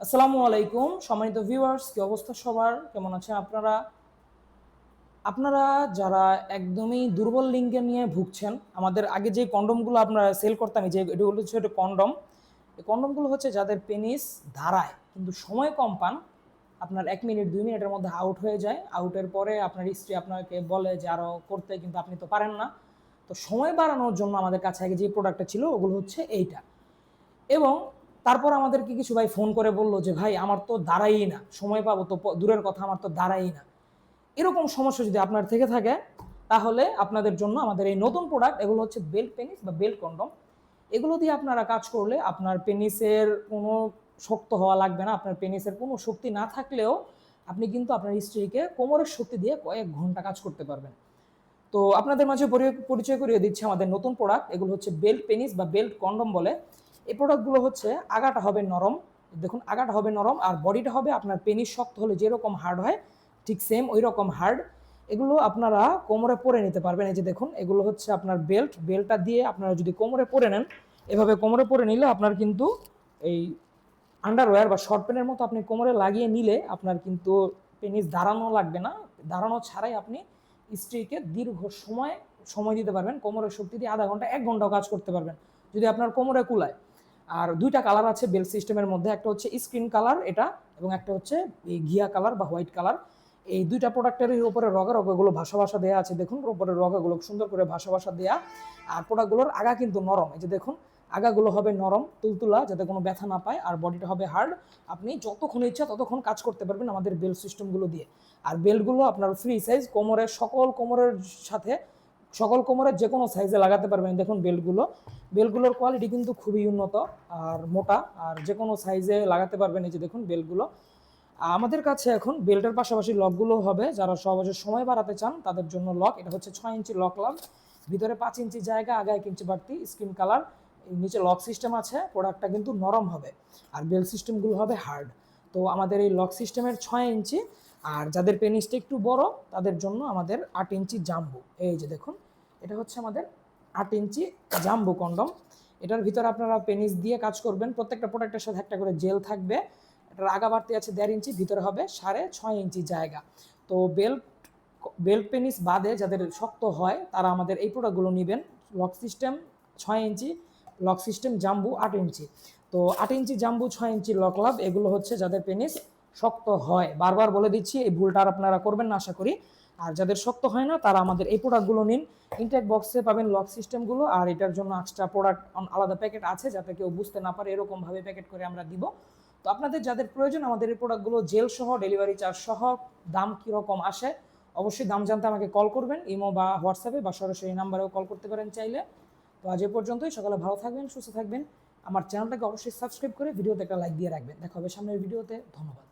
আসসালামু আলাইকুম সম্মানিত ভিউয়ার্স, কি অবস্থা সবার? কেমন আছেন আপনারা? আপনারা যারা একদমই দুর্বল লিঙ্গে নিয়ে ভুগছেন, আমাদের আগে যে কন্ডমগুলো আপনারা সেল করতাম, এই যে এগুলো হচ্ছে একটা কন্ডম। এই কন্ডমগুলো হচ্ছে যাদের পেনিস ধারায় কিন্তু সময় কম পান, আপনার 1 মিনিট 2 মিনিটের মধ্যে আউট হয়ে যায়। আউটের পরে আপনার স্ত্রী আপনাকে বলে যে আরও করতে, কিন্তু আপনি তো পারেন না। তো সময় বাড়ানোর জন্য আমাদের কাছে আগে যে প্রোডাক্টটা ছিল ওগুলো হচ্ছে এইটা। এবং তারপর আমাদেরকে কিছু ভাই ফোন করে বলল যে ভাই আমার তো দাঁড়াই না, সময় পাবো তো দূরের কথা, আমার তো দাঁড়াই না। এরকম সমস্যা যদি আপনার থেকে থাকে, তাহলে আপনাদের জন্য আমাদের এই নতুন প্রোডাক্ট, এগুলো হচ্ছে বেল্ট পেনিস বা বেল্ট কন্ডম। এগুলো দিয়ে আপনারা কাজ করলে আপনার পেনিসের কোনো শক্ত হওয়া লাগবে না। আপনার পেনিসের কোনো শক্তি না থাকলেও আপনি কিন্তু আপনার স্ত্রীকে কোমরের শক্তি দিয়ে কয়েক ঘন্টা কাজ করতে পারবেন। তো আপনাদের মাঝে পরিচয় করিয়ে দিচ্ছে আমাদের নতুন প্রোডাক্ট। এগুলো হচ্ছে বেল্ট পেনিস বা বেল্ট কন্ডম বলে। এই প্রোডাক্টগুলো হচ্ছে আগাটা হবে নরম, দেখুন আগাটা হবে নরম, আর বডিটা হবে আপনার পেনিস শক্ত হলে যেরকম হার্ড হয় ঠিক সেম ওই রকম হার্ড। এগুলো আপনারা কোমরে পরে নিতে পারবেন। এই যে দেখুন, এগুলো হচ্ছে আপনার বেল্টটা দিয়ে আপনারা যদি কোমরে পরে নেন, এভাবে কোমরে পরে নিলে আপনার কিন্তু এই আন্ডারওয়্যার বা শর্ট প্যান্টের মতো আপনি কোমরে লাগিয়ে নিলে আপনার কিন্তু পেনিস দাঁড়ানো লাগবে না। দাঁড়ানো ছাড়াই আপনি স্ত্রীকে দীর্ঘ সময় দিতে পারবেন। কোমরের শক্তি দিয়ে আধা ঘন্টা 1 ঘন্টাও কাজ করতে পারবেন যদি আপনার কোমরে কুলায়। আর দুইটা কালার আছে বেল্ট সিস্টেমের মধ্যে, একটা হচ্ছে স্ক্রিন কালার এটা, এবং একটা হচ্ছে এই ঘিয়া কালার বা হোয়াইট কালার। এই দুইটা প্রোডাক্টের উপরে রগগুলো ভাষা দেওয়া আছে, দেখুন উপরে রগগুলো সুন্দর করে ভাষা দেওয়া। আর প্রোডাক্টগুলোর আগা কিন্তু নরম, এই যে দেখুন আগাগুলো হবে নরম তুলতুলা, যাতে কোনো ব্যথা না পায়, আর বডিটা হবে হার্ড। আপনি যতক্ষণ ইচ্ছা ততক্ষণ কাজ করতে পারবেন আমাদের বেল্ট সিস্টেমগুলো দিয়ে। আর বেল্টগুলো আপনার ফ্রি সাইজ, কোমরের সাথে সকল কোমরের যে কোনো সাইজে লাগাতে পারবেন। দেখুন বেল্টগুলোর কোয়ালিটি কিন্তু খুবই উন্নত আর মোটা, আর যে কোনো সাইজে লাগাতে পারবেন। এই যে দেখুন বেল্টগুলো আমাদের কাছে এখন বেল্টের পাশাপাশি লকগুলো হবে, যারা সহজে সময় বাড়াতে চান তাদের জন্য লক। এটা হচ্ছে 6 ইঞ্চি লক লাভ, ভিতরে 5 ইঞ্চি জায়গা, আগে 1 ইঞ্চি বাড়তি, স্ক্রিন কালার, নিচে লক সিস্টেম আছে। প্রোডাক্টটা কিন্তু নরম হবে আর বেল্ট সিস্টেমগুলো হবে হার্ড। তো আমাদের এই লক সিস্টেমের 6 ইঞ্চি, আর যাদের পেনিসটা একটু বড় তাদের জন্য আমাদের 8 ইঞ্চি জাম্বু। এই যে দেখুন, এটা হচ্ছে আমাদের 8 ইঞ্চি জাম্বু কন্ডম। এটার ভিতরে আপনারা পেনিস দিয়ে কাজ করবেন। প্রত্যেকটা প্রোডাক্টের সাথে একটা করে জেল থাকবে। এটার আগা বাড়তি আছে 1.5 ইঞ্চি, ভিতরে হবে 6.5 ইঞ্চি জায়গা। তো বেল্ট পেনিস বাদে যাদের শক্ত হয় তারা আমাদের এই প্রোডাক্টগুলো নেবেন। লক সিস্টেম 6 ইঞ্চি, লক সিস্টেম জাম্বু 8 ইঞ্চি। তো 8 ইঞ্চি জাম্বু, 6 ইঞ্চি লক লাভ, এগুলো হচ্ছে যাদের পেনিস শক্ত হয়। বারবার বলে দিচ্ছি, এই ভুলটা আর আপনারা করবেন না আশা করি। আর যাদের শক্ত হয় না তারা আমাদের এই প্রোডাক্টগুলো নিন। ইনটেক বক্সে পাবেন লক সিস্টেমগুলো, আর এটার জন্য এক্সট্রা প্রোডাক্ট আলাদা প্যাকেট আছে, যাতে কেউ বুঝতে না পারে এরকমভাবে প্যাকেট করে আমরা দিব। তো আপনাদের যাদের প্রয়োজন আমাদের এই প্রোডাক্টগুলো জেল সহ, ডেলিভারি চার্জ সহ, দাম কীরকম আসে অবশ্যই দাম জানতে আমাকে কল করবেন, ইমো বা হোয়াটসঅ্যাপে, বা সরাসরি নাম্বারেও কল করতে পারেন চাইলে। তো আজ এ পর্যন্তই। সকালে ভালো থাকবেন, সুস্থ থাকবেন। আমার চ্যানেলটাকে অবশ্যই সাবস্ক্রাইব করে ভিডিওতে একটা লাইক দিয়ে রাখবেন। দেখা হবে সামনের ভিডিওতে। ধন্যবাদ।